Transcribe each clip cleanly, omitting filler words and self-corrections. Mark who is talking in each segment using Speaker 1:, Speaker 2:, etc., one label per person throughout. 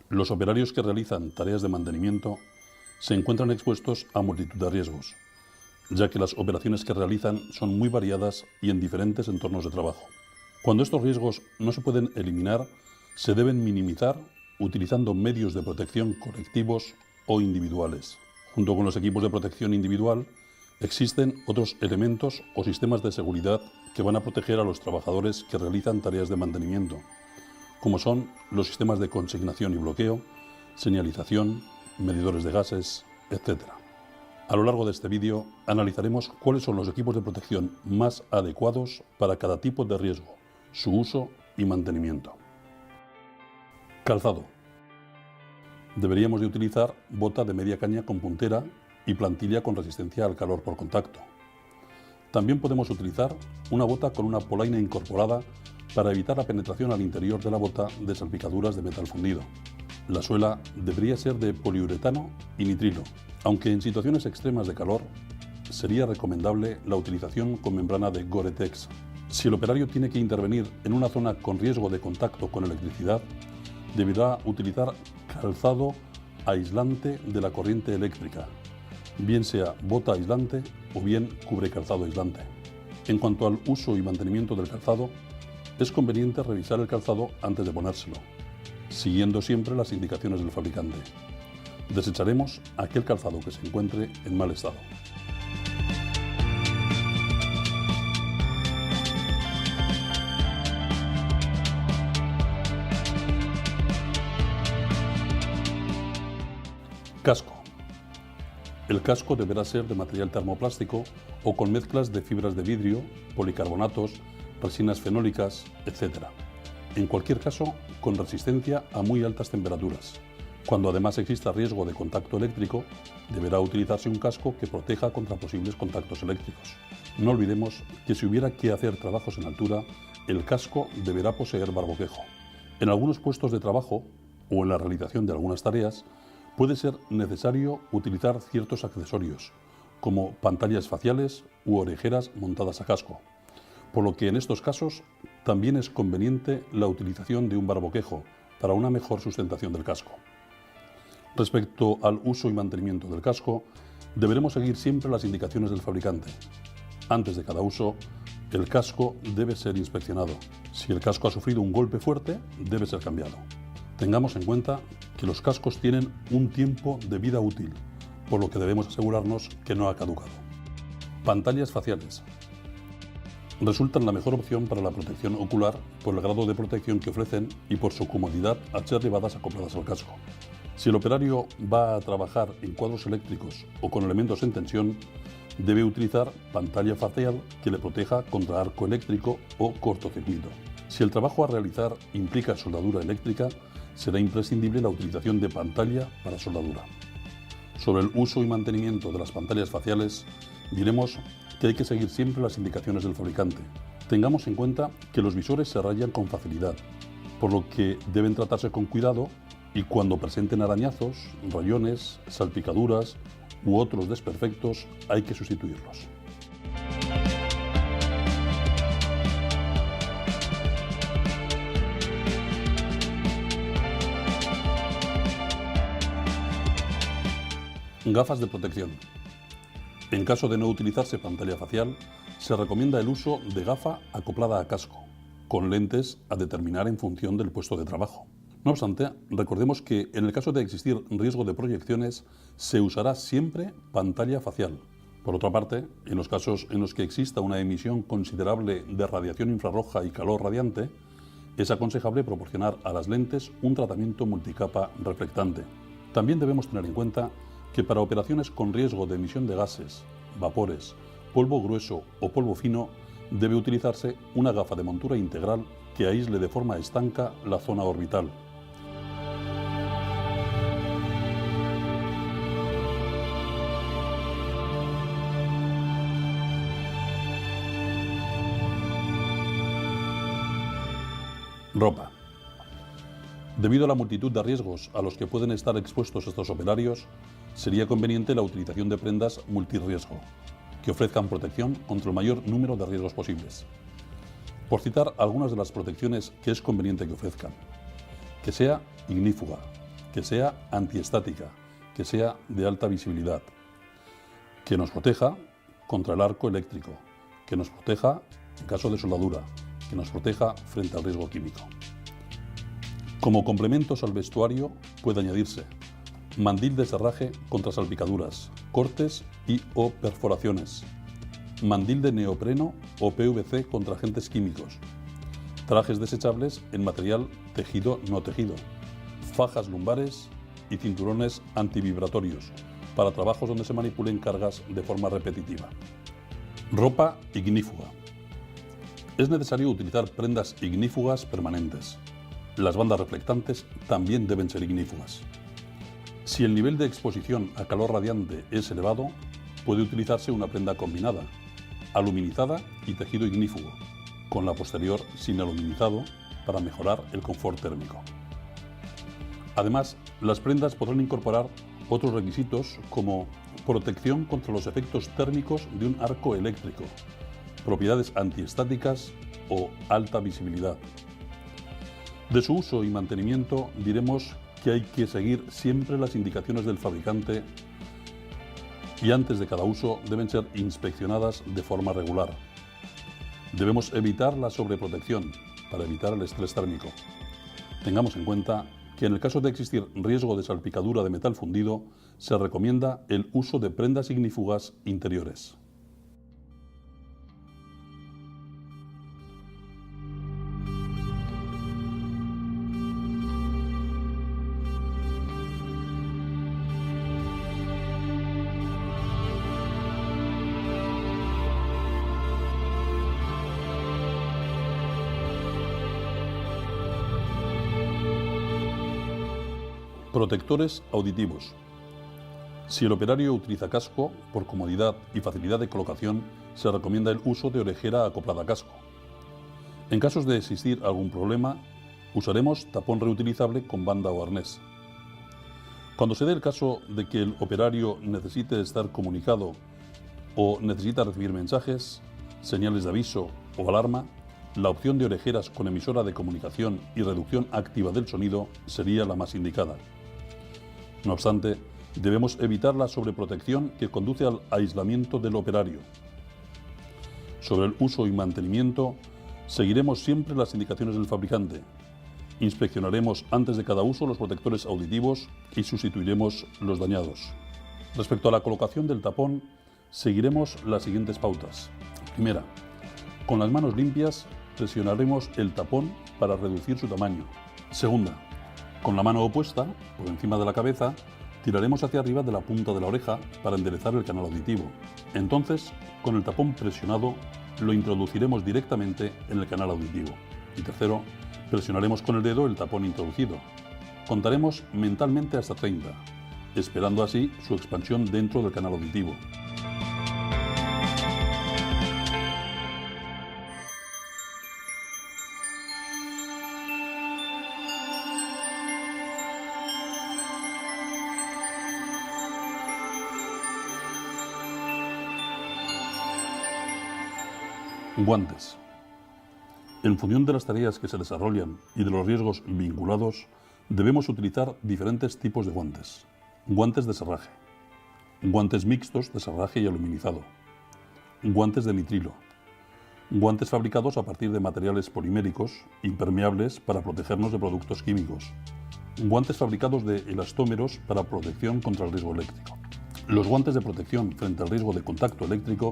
Speaker 1: Los operarios que realizan tareas de mantenimiento se encuentran expuestos a multitud de riesgos, ya que las operaciones que realizan son muy variadas y en diferentes entornos de trabajo. Cuando estos riesgos no se pueden eliminar, se deben minimizar utilizando medios de protección colectivos o individuales. Junto con los equipos de protección individual, existen otros elementos o sistemas de seguridad que van a proteger a los trabajadores que realizan tareas de mantenimiento, como son los sistemas de consignación y bloqueo, señalización, medidores de gases, etc. A lo largo de este vídeo analizaremos cuáles son los equipos de protección más adecuados para cada tipo de riesgo, su uso y mantenimiento. Calzado. Deberíamos de utilizar bota de media caña con puntera y plantilla con resistencia al calor por contacto. También podemos utilizar una bota con una polaina incorporada para evitar la penetración al interior de la bota de salpicaduras de metal fundido. La suela debería ser de poliuretano y nitrilo, aunque en situaciones extremas de calor sería recomendable la utilización con membrana de Gore-Tex. Si el operario tiene que intervenir en una zona con riesgo de contacto con electricidad, deberá utilizar calzado aislante de la corriente eléctrica, bien sea bota aislante o bien cubre calzado aislante. En cuanto al uso y mantenimiento del calzado, es conveniente revisar el calzado antes de ponérselo, siguiendo siempre las indicaciones del fabricante. Desecharemos aquel calzado que se encuentre en mal estado. Casco. El casco deberá ser de material termoplástico o con mezclas de fibras de vidrio, policarbonatos, resinas fenólicas, etc. En cualquier caso, con resistencia a muy altas temperaturas. Cuando además exista riesgo de contacto eléctrico, deberá utilizarse un casco que proteja contra posibles contactos eléctricos. No olvidemos que si hubiera que hacer trabajos en altura, el casco deberá poseer barboquejo. En algunos puestos de trabajo o en la realización de algunas tareas, puede ser necesario utilizar ciertos accesorios, como pantallas faciales u orejeras montadas a casco, por lo que en estos casos también es conveniente la utilización de un barboquejo para una mejor sustentación del casco. Respecto al uso y mantenimiento del casco, deberemos seguir siempre las indicaciones del fabricante. Antes de cada uso, el casco debe ser inspeccionado. Si el casco ha sufrido un golpe fuerte, debe ser cambiado. Tengamos en cuenta que los cascos tienen un tiempo de vida útil, por lo que debemos asegurarnos que no ha caducado. Pantallas faciales. Resultan la mejor opción para la protección ocular por el grado de protección que ofrecen y por su comodidad al ser llevadas acopladas al casco. Si el operario va a trabajar en cuadros eléctricos o con elementos en tensión, debe utilizar pantalla facial que le proteja contra arco eléctrico o cortocircuito. Si el trabajo a realizar implica soldadura eléctrica, será imprescindible la utilización de pantalla para soldadura. Sobre el uso y mantenimiento de las pantallas faciales, diremos que hay que seguir siempre las indicaciones del fabricante. Tengamos en cuenta que los visores se rayan con facilidad, por lo que deben tratarse con cuidado y cuando presenten arañazos, rayones, salpicaduras u otros desperfectos, hay que sustituirlos. Gafas de protección. En caso de no utilizarse pantalla facial, se recomienda el uso de gafa acoplada a casco, con lentes a determinar en función del puesto de trabajo. No obstante, recordemos que en el caso de existir riesgo de proyecciones, se usará siempre pantalla facial. Por otra parte, en los casos en los que exista una emisión considerable de radiación infrarroja y calor radiante, es aconsejable proporcionar a las lentes un tratamiento multicapa reflectante. También debemos tener en cuenta que para operaciones con riesgo de emisión de gases, vapores, polvo grueso o polvo fino, debe utilizarse una gafa de montura integral que aísle de forma estanca la zona orbital. Ropa. Debido a la multitud de riesgos a los que pueden estar expuestos estos operarios, sería conveniente la utilización de prendas multirriesgo, que ofrezcan protección contra el mayor número de riesgos posibles. Por citar algunas de las protecciones que es conveniente que ofrezcan: que sea ignífuga, que sea antiestática, que sea de alta visibilidad, que nos proteja contra el arco eléctrico, que nos proteja en caso de soldadura, que nos proteja frente al riesgo químico. Como complementos al vestuario puede añadirse mandil de serraje contra salpicaduras, cortes y o perforaciones, mandil de neopreno o PVC contra agentes químicos, trajes desechables en material tejido no tejido, fajas lumbares y cinturones antivibratorios para trabajos donde se manipulen cargas de forma repetitiva. Ropa ignífuga. Es necesario utilizar prendas ignífugas permanentes. Las bandas reflectantes también deben ser ignífugas. Si el nivel de exposición a calor radiante es elevado, puede utilizarse una prenda combinada, aluminizada y tejido ignífugo, con la posterior sin aluminizado para mejorar el confort térmico. Además, las prendas podrán incorporar otros requisitos como protección contra los efectos térmicos de un arco eléctrico, propiedades antiestáticas o alta visibilidad. De su uso y mantenimiento diremos que hay que seguir siempre las indicaciones del fabricante y antes de cada uso deben ser inspeccionadas de forma regular. Debemos evitar la sobreprotección para evitar el estrés térmico. Tengamos en cuenta que en el caso de existir riesgo de salpicadura de metal fundido, se recomienda el uso de prendas ignífugas interiores. Protectores auditivos. Si el operario utiliza casco, por comodidad y facilidad de colocación, se recomienda el uso de orejera acoplada a casco. En casos de existir algún problema, usaremos tapón reutilizable con banda o arnés. Cuando se dé el caso de que el operario necesite estar comunicado o necesita recibir mensajes, señales de aviso o alarma, la opción de orejeras con emisora de comunicación y reducción activa del sonido sería la más indicada. No obstante, debemos evitar la sobreprotección que conduce al aislamiento del operario. Sobre el uso y mantenimiento, seguiremos siempre las indicaciones del fabricante. Inspeccionaremos antes de cada uso los protectores auditivos y sustituiremos los dañados. Respecto a la colocación del tapón, seguiremos las siguientes pautas. Primera, con las manos limpias presionaremos el tapón para reducir su tamaño. Segunda, con la mano opuesta, por encima de la cabeza, tiraremos hacia arriba de la punta de la oreja para enderezar el canal auditivo. Entonces, con el tapón presionado, lo introduciremos directamente en el canal auditivo. Y tercero, presionaremos con el dedo el tapón introducido. Contaremos mentalmente hasta 30, esperando así su expansión dentro del canal auditivo. Guantes. En función de las tareas que se desarrollan y de los riesgos vinculados, debemos utilizar diferentes tipos de guantes. Guantes de serraje, guantes mixtos de serraje y aluminizado, guantes de nitrilo, guantes fabricados a partir de materiales poliméricos impermeables para protegernos de productos químicos, guantes fabricados de elastómeros para protección contra el riesgo eléctrico. Los guantes de protección frente al riesgo de contacto eléctrico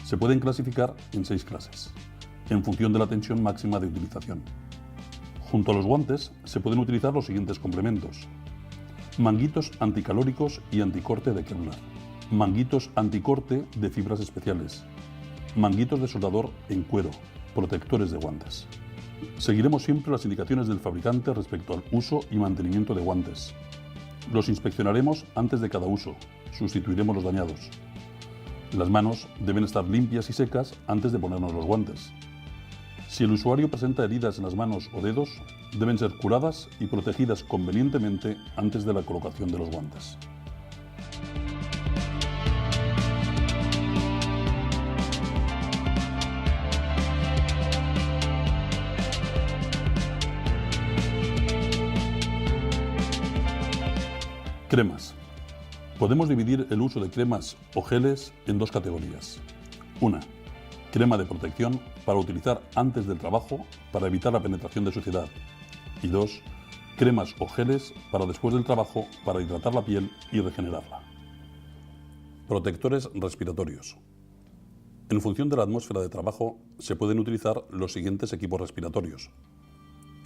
Speaker 1: se pueden clasificar en 6 clases, en función de la tensión máxima de utilización. Junto a los guantes se pueden utilizar los siguientes complementos: manguitos anticalóricos y anticorte de Kevlar, manguitos anticorte de fibras especiales, manguitos de soldador en cuero, protectores de guantes. Seguiremos siempre las indicaciones del fabricante respecto al uso y mantenimiento de guantes. Los inspeccionaremos antes de cada uso, sustituiremos los dañados. Las manos deben estar limpias y secas antes de ponernos los guantes. Si el usuario presenta heridas en las manos o dedos, deben ser curadas y protegidas convenientemente antes de la colocación de los guantes. Cremas. Podemos dividir el uso de cremas o geles en dos categorías. Una, crema de protección para utilizar antes del trabajo para evitar la penetración de suciedad. Y dos, cremas o geles para después del trabajo para hidratar la piel y regenerarla. Protectores respiratorios. En función de la atmósfera de trabajo se pueden utilizar los siguientes equipos respiratorios.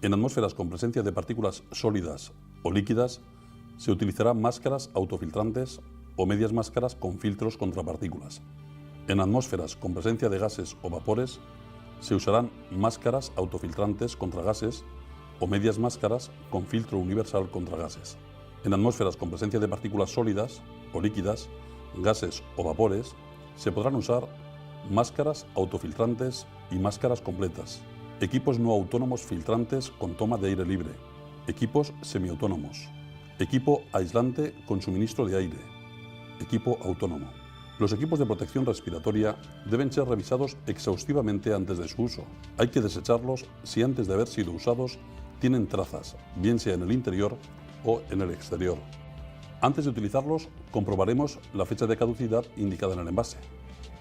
Speaker 1: En atmósferas con presencia de partículas sólidas o líquidas se utilizarán máscaras autofiltrantes o medias máscaras con filtros contra partículas. En atmósferas con presencia de gases o vapores se usarán máscaras autofiltrantes contra gases o medias máscaras con filtro universal contra gases. En atmósferas con presencia de partículas sólidas o líquidas, gases o vapores, se podrán usar máscaras autofiltrantes y máscaras completas, equipos no autónomos filtrantes con toma de aire libre, equipos semiautónomos, equipo aislante con suministro de aire, equipo autónomo. Los equipos de protección respiratoria deben ser revisados exhaustivamente antes de su uso. Hay que desecharlos si antes de haber sido usados tienen trazas, bien sea en el interior o en el exterior. Antes de utilizarlos, comprobaremos la fecha de caducidad indicada en el envase.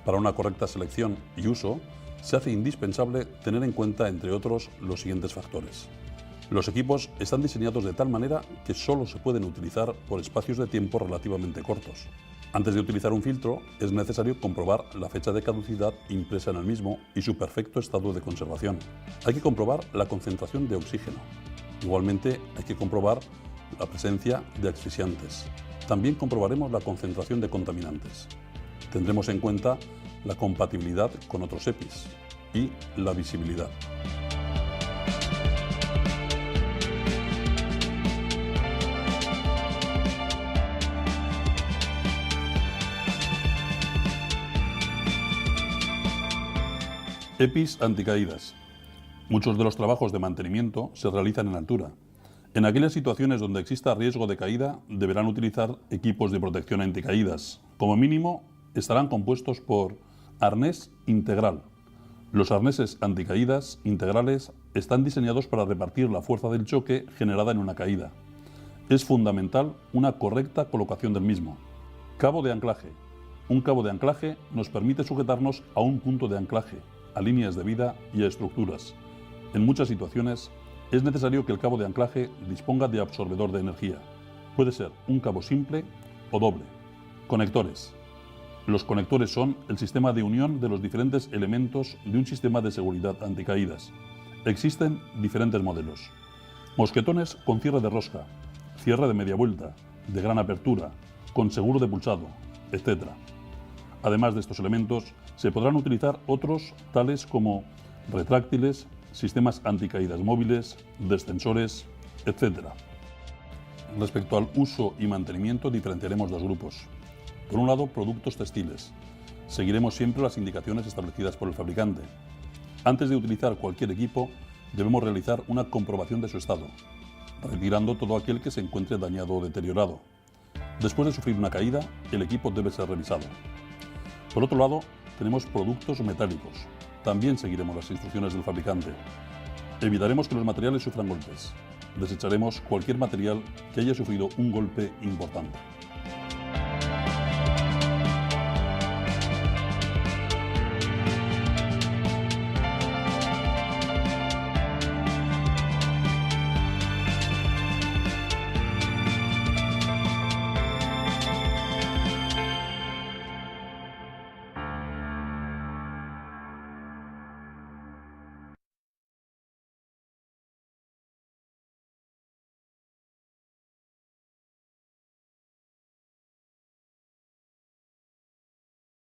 Speaker 1: Para una correcta selección y uso, se hace indispensable tener en cuenta, entre otros, los siguientes factores. Los equipos están diseñados de tal manera que solo se pueden utilizar por espacios de tiempo relativamente cortos. Antes de utilizar un filtro, es necesario comprobar la fecha de caducidad impresa en el mismo y su perfecto estado de conservación. Hay que comprobar la concentración de oxígeno. Igualmente, hay que comprobar la presencia de asfixiantes. También comprobaremos la concentración de contaminantes. Tendremos en cuenta la compatibilidad con otros EPIs y la visibilidad. EPIs anticaídas. Muchos de los trabajos de mantenimiento se realizan en altura. En aquellas situaciones donde exista riesgo de caída, deberán utilizar equipos de protección anticaídas. Como mínimo, estarán compuestos por arnés integral. Los arneses anticaídas integrales están diseñados para repartir la fuerza del choque generada en una caída. Es fundamental una correcta colocación del mismo. Cabo de anclaje. Un cabo de anclaje nos permite sujetarnos a un punto de anclaje, a líneas de vida y a estructuras. En muchas situaciones es necesario que el cabo de anclaje disponga de absorbedor de energía. Puede ser un cabo simple o doble. Conectores. Los conectores son el sistema de unión de los diferentes elementos de un sistema de seguridad anticaídas. Existen diferentes modelos. Mosquetones con cierre de rosca, cierre de media vuelta, de gran apertura, con seguro de pulsado, etc. Además de estos elementos, se podrán utilizar otros tales como retráctiles, sistemas anticaídas móviles, descensores, etc. Respecto al uso y mantenimiento, diferenciaremos dos grupos. Por un lado, productos textiles. Seguiremos siempre las indicaciones establecidas por el fabricante. Antes de utilizar cualquier equipo, debemos realizar una comprobación de su estado, retirando todo aquel que se encuentre dañado o deteriorado. Después de sufrir una caída, el equipo debe ser revisado. Por otro lado, tenemos productos metálicos. También seguiremos las instrucciones del fabricante. Evitaremos que los materiales sufran golpes. Desecharemos cualquier material que haya sufrido un golpe importante.